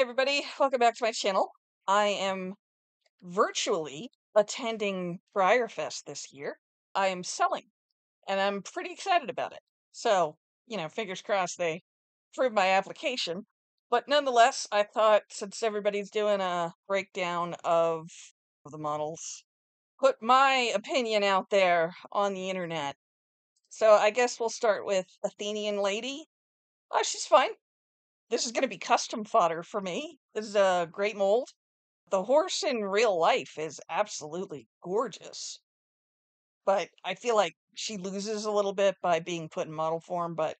everybody, welcome back to my channel. I am virtually attending Breyerfest this year. I am selling, and I'm pretty excited about it. So, fingers crossed they approve my application. But nonetheless, I thought since everybody's doing a breakdown of the models, put my opinion out there on the internet. So I guess we'll start with Athenian Lady. Oh, she's fine. This is going to be custom fodder for me. This is a great mold. The horse in real life is absolutely gorgeous, but I feel like she loses a little bit by being put in model form, but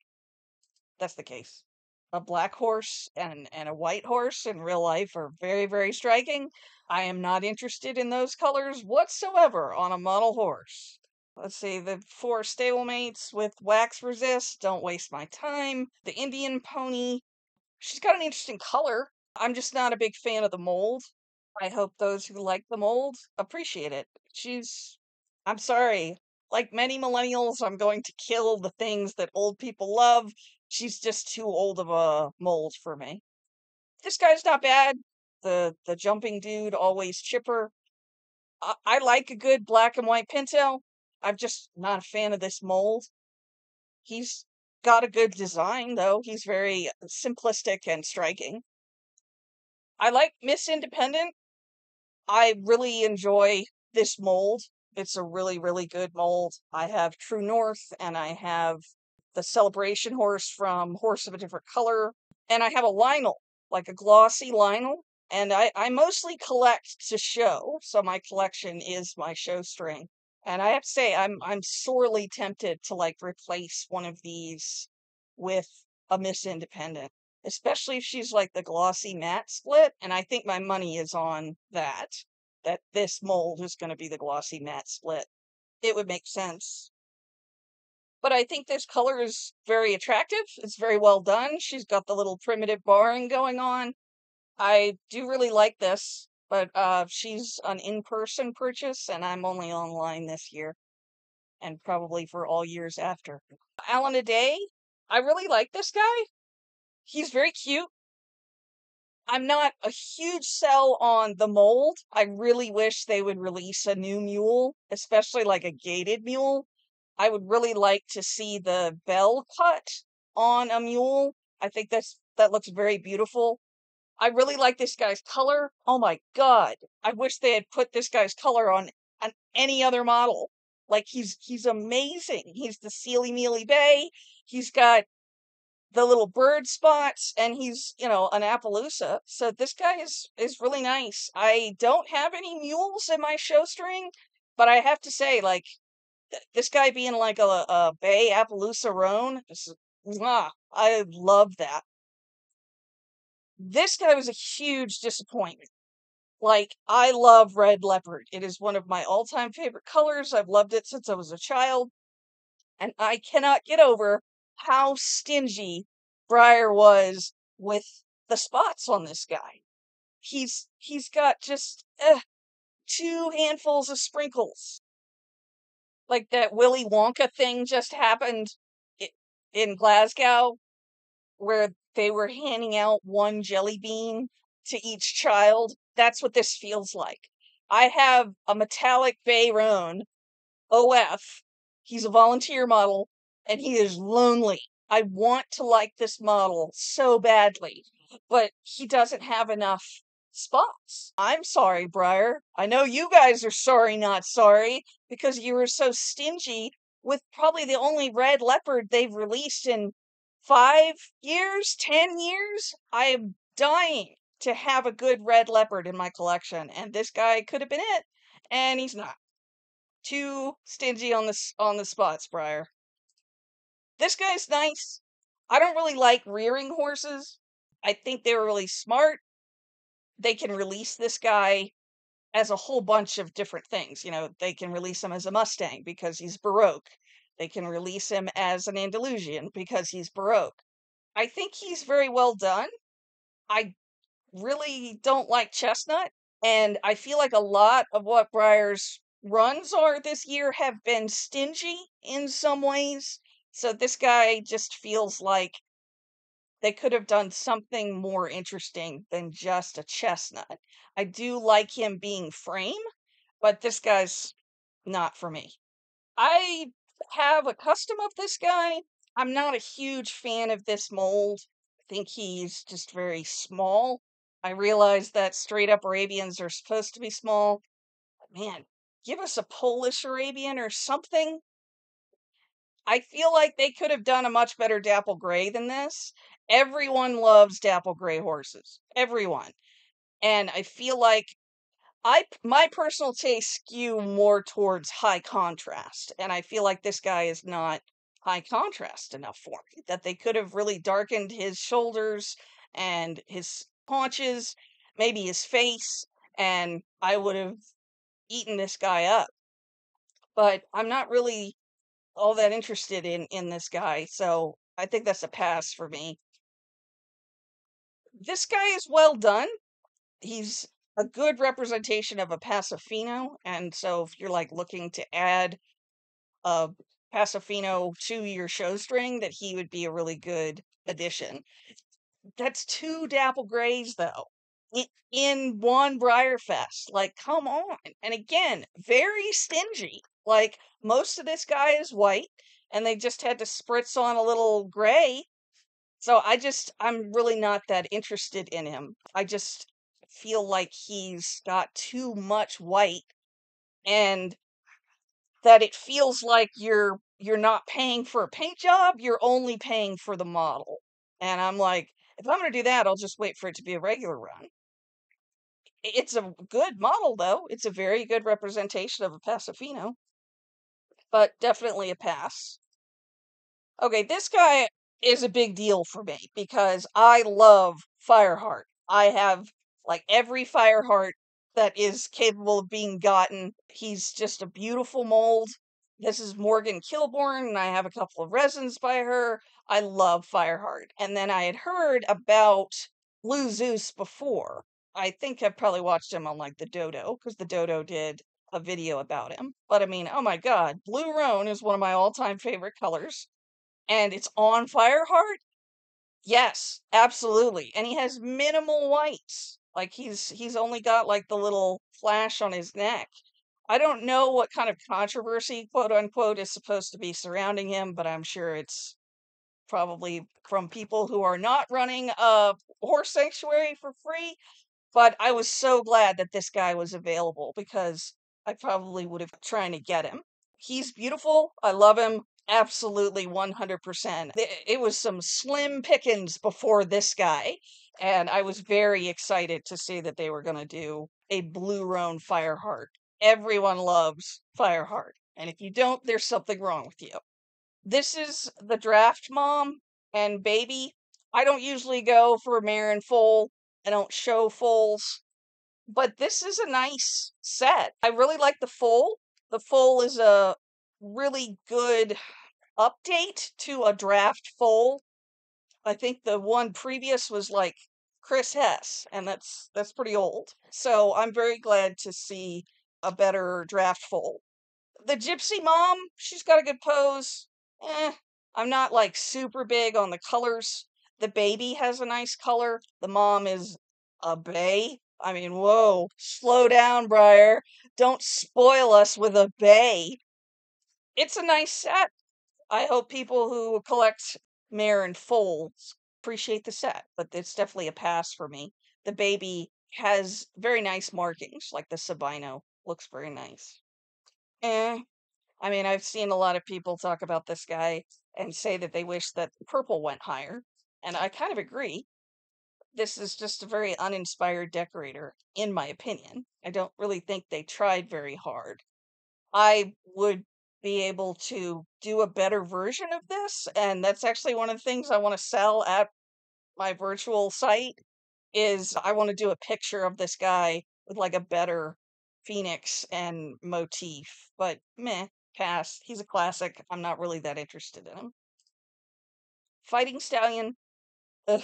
that's the case. A black horse and a white horse in real life are very, very striking. I am not interested in those colors whatsoever on a model horse. Let's see, the 4 stablemates with wax resist, don't waste my time. The Indian pony, she's got an interesting color. I'm just not a big fan of the mold. I hope those who like the mold appreciate it. I'm sorry, like many millennials, I'm going to kill the things that old people love. She's just too old of a mold for me. This guy's not bad. The jumping dude, always chipper. I like a good black and white pintail. I'm just not a fan of this mold. He's got a good design, though. He's very simplistic and striking. I like Miss Independent. I really enjoy this mold. It's a really, really good mold. I have True North and I have the Celebration horse from Horse of a Different Color. And I have a Lionel, like a glossy Lionel. And I mostly collect to show, so my collection is my show string. And I have to say, I'm sorely tempted to like replace one of these with a Miss Independent, especially if she's like the glossy matte split. And I think my money is on that this mold is going to be the glossy matte split. It would make sense. But I think this color is very attractive. It's very well done. She's got the little primitive barring going on. I do really like this, but she's an in-person purchase, and I'm only online this year, and probably for all years after. Alan a Day, I really like this guy. He's very cute. I'm not a huge sell on the mold. I really wish they would release a new mule, especially like a gated mule. I would really like to see the bell cut on a mule. I think that looks very beautiful. I really like this guy's color. Oh my god. I wish they had put this guy's color on any other model. Like he's amazing. He's the Sealy Mealy Bay. He's got the little bird spots and he's, an Appaloosa. So this guy is really nice. I don't have any mules in my show string, but I have to say, like, this guy being like a Bay Appaloosa roan, I love that. This guy was a huge disappointment. Like, I love red leopard. It is one of my all-time favorite colors. I've loved it since I was a child, and I cannot get over how stingy Breyer was with the spots on this guy. He's got just 2 handfuls of sprinkles. Like that Willy Wonka thing just happened in Glasgow, where they were handing out 1 jelly bean to each child. That's what this feels like. I have a metallic Bay Roan OF. He's a volunteer model and he is lonely. I want to like this model so badly, but he doesn't have enough spots. I'm sorry, Breyer. I know you guys are sorry, not sorry, because you were so stingy with probably the only red leopard they've released in 5 years, 10 years. I am dying to have a good red leopard in my collection, and this guy could have been it, and he's not. Too stingy on the spots, Breyer. This guy's nice. I don't really like rearing horses. I think they were really smart. They can release this guy as a whole bunch of different things. They can release him as a Mustang because he's Baroque. They can release him as an Andalusian because he's Baroque. I think he's very well done. I really don't like Chestnut, and I feel like a lot of what Breyer's runs are this year have been stingy in some ways. So this guy just feels like they could have done something more interesting than just a chestnut. I do like him being frame, but this guy's not for me. I have a custom of this guy. I'm not a huge fan of this mold. I think he's just very small. I realize that straight up Arabians are supposed to be small. But man, give us a Polish Arabian or something. I feel like they could have done a much better dapple gray than this. Everyone loves dapple gray horses. Everyone. And I feel like my personal tastes skew more towards high contrast, and I feel like this guy is not high contrast enough for me. That they could have really darkened his shoulders and his haunches, maybe his face, and I would have eaten this guy up. But I'm not really all that interested in this guy, so I think that's a pass for me. This guy is well done. He's a good representation of a Pasofino, and so if you're like looking to add a Pasofino to your show string, that he would be a really good addition. That's two dapple grays though, in one Breyerfest. Like, come on! And again, very stingy. Like most of this guy is white, and they just had to spritz on a little gray. So I'm really not that interested in him. I just feel like he's got too much white, and that it feels like you're not paying for a paint job, you're only paying for the model. And I'm like, if I'm going to do that, I'll just wait for it to be a regular run. It's a good model though. It's a very good representation of a Pasofino, but definitely a pass. Okay, this guy is a big deal for me because I love Fireheart. I have like every Fireheart that is capable of being gotten. He's just a beautiful mold. This is Morgan Kilborn, and I have a couple of resins by her. I love Fireheart. And then I had heard about Blue Zeus before. I think I've probably watched him on like the Dodo, because the Dodo did a video about him. But I mean, oh my god, Blue Roan is one of my all-time favorite colors, and it's on Fireheart? Yes, absolutely. And he has minimal whites. Like he's only got like the little flash on his neck. I don't know what kind of controversy, quote unquote, is supposed to be surrounding him, but I'm sure it's probably from people who are not running a horse sanctuary for free. But I was so glad that this guy was available because I probably would have trying to get him. He's beautiful. I love him. Absolutely 100%. It was some slim pickings before this guy, and I was very excited to see that they were going to do a Blue Roan Fireheart. Everyone loves Fireheart, and if you don't, there's something wrong with you. This is the draft mom and baby. I don't usually go for mare and foal. I don't show foals, but this is a nice set. I really like the foal. The foal is a really good update to a draft foal. I think the one previous was like Chris Hess, and that's pretty old. So I'm very glad to see a better draft foal. The Gypsy Mom, she's got a good pose. I'm not like super big on the colors. The baby has a nice color. The mom is a bay. I mean, whoa, slow down, Breyer. Don't spoil us with a bay. It's a nice set. I hope people who collect mare and foals appreciate the set, but it's definitely a pass for me. The baby has very nice markings, like the Sabino. Looks very nice. Eh, I mean, I've seen a lot of people talk about this guy and say that they wish that purple went higher, and I kind of agree. This is just a very uninspired decorator, in my opinion. I don't really think they tried very hard. I would be able to do a better version of this, and that's actually one of the things I want to sell at my virtual site is I want to do a picture of this guy with like a better phoenix and motif. But meh, pass. He's a classic. I'm not really that interested in him. Fighting Stallion. Ugh,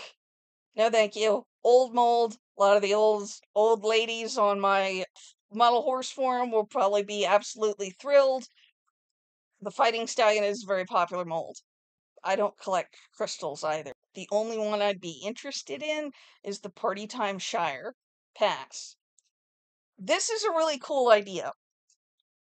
no thank you. Old mold. A lot of the old ladies on my model horse forum will probably be absolutely thrilled. The Fighting Stallion is a very popular mold. I don't collect crystals either. The only one I'd be interested in is the Party Time Shire pass. This is a really cool idea.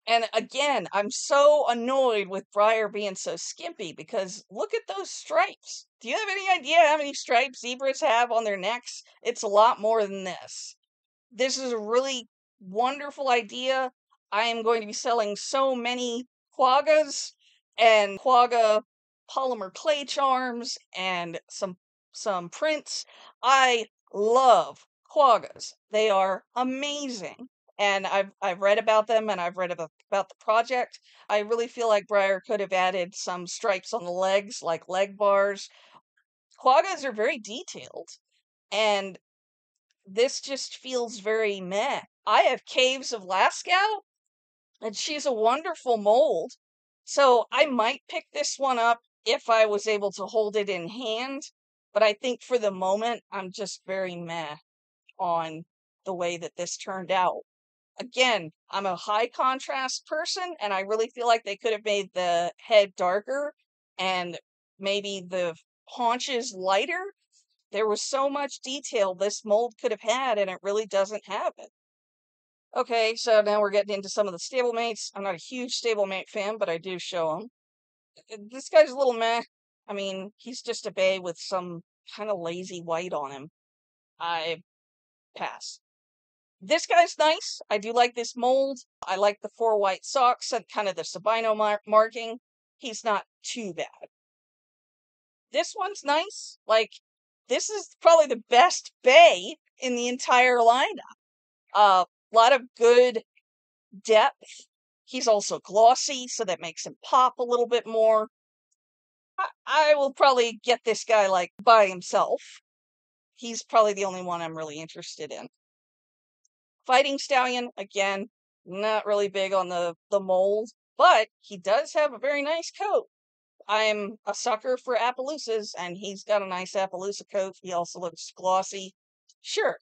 And again, I'm so annoyed with Breyer being so skimpy because look at those stripes. Do you have any idea how many stripes zebras have on their necks? It's a lot more than this. This is a really wonderful idea. I am going to be selling so many quaggas and quagga polymer clay charms and some prints. I love quaggas. They are amazing. And I've read about them and I've read about the project. I really feel like Breyer could have added some stripes on the legs, like leg bars. Quaggas are very detailed, and this just feels very meh. I have Caves of Lascaux, and she's a wonderful mold. So I might pick this one up if I was able to hold it in hand. But I think for the moment, I'm just very meh on the way that this turned out. Again, I'm a high contrast person, and I really feel like they could have made the head darker and maybe the haunches lighter. There was so much detail this mold could have had, and it really doesn't have it. Okay, so now we're getting into some of the stablemates. I'm not a huge stablemate fan, but I do show them. This guy's a little meh. I mean, he's just a bay with some kind of lazy white on him. I pass. This guy's nice. I do like this mold. I like the 4 white socks and kind of the Sabino marking. He's not too bad. This one's nice. Like, this is probably the best bay in the entire lineup. A lot of good depth. He's also glossy, so that makes him pop a little bit more. I will probably get this guy like by himself. He's probably the only one I'm really interested in. Fighting Stallion, again, not really big on the mold, but he does have a very nice coat. I'm a sucker for Appaloosas, and he's got a nice Appaloosa coat. He also looks glossy. Sure,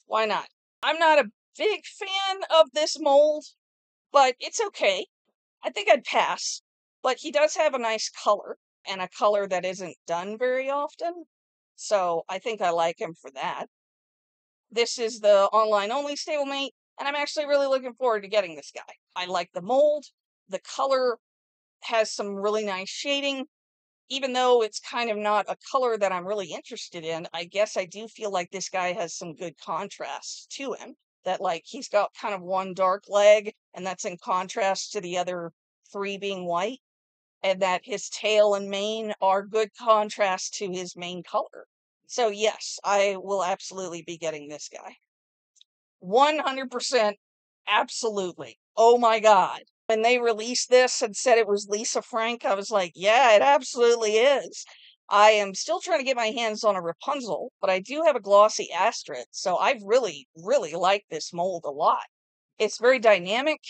why not? I'm not a big fan of this mold, but it's okay. I think I'd pass. But he does have a nice color, and a color that isn't done very often. So I think I like him for that. This is the online only stablemate, and I'm actually really looking forward to getting this guy. I like the mold. The color has some really nice shading. Even though it's kind of not a color that I'm really interested in, I guess I do feel like this guy has some good contrast to him. That, like, he's got kind of one dark leg, and that's in contrast to the other 3 being white, and that his tail and mane are good contrast to his main color. So, yes, I will absolutely be getting this guy. 100% absolutely. Oh my God. When they released this and said it was Lisa Frank, I was like, yeah, it absolutely is. I am still trying to get my hands on a Rapunzel, but I do have a glossy Astrid, so I really, really like this mold a lot. It's very dynamic,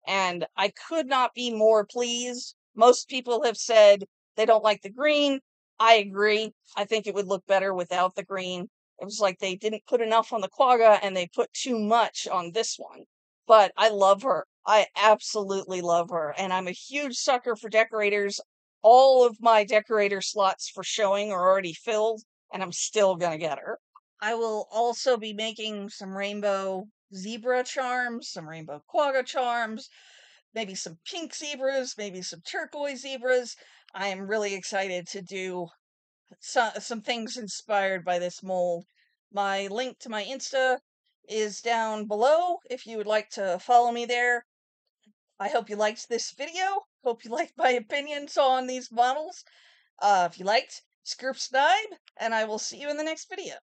and I could not be more pleased. Most people have said they don't like the green. I agree. I think it would look better without the green. It was like they didn't put enough on the quagga and they put too much on this one. But I love her. I absolutely love her. And I'm a huge sucker for decorators. All of my decorator slots for showing are already filled, and I'm still going to get her. I will also be making some rainbow zebra charms, some rainbow quagga charms, maybe some pink zebras, maybe some turquoise zebras. I am really excited to do some things inspired by this mold. My link to my Insta is down below if you would like to follow me there. I hope you liked this video. Hope you liked my opinions on these models. If you liked, script snibe, and I will see you in the next video.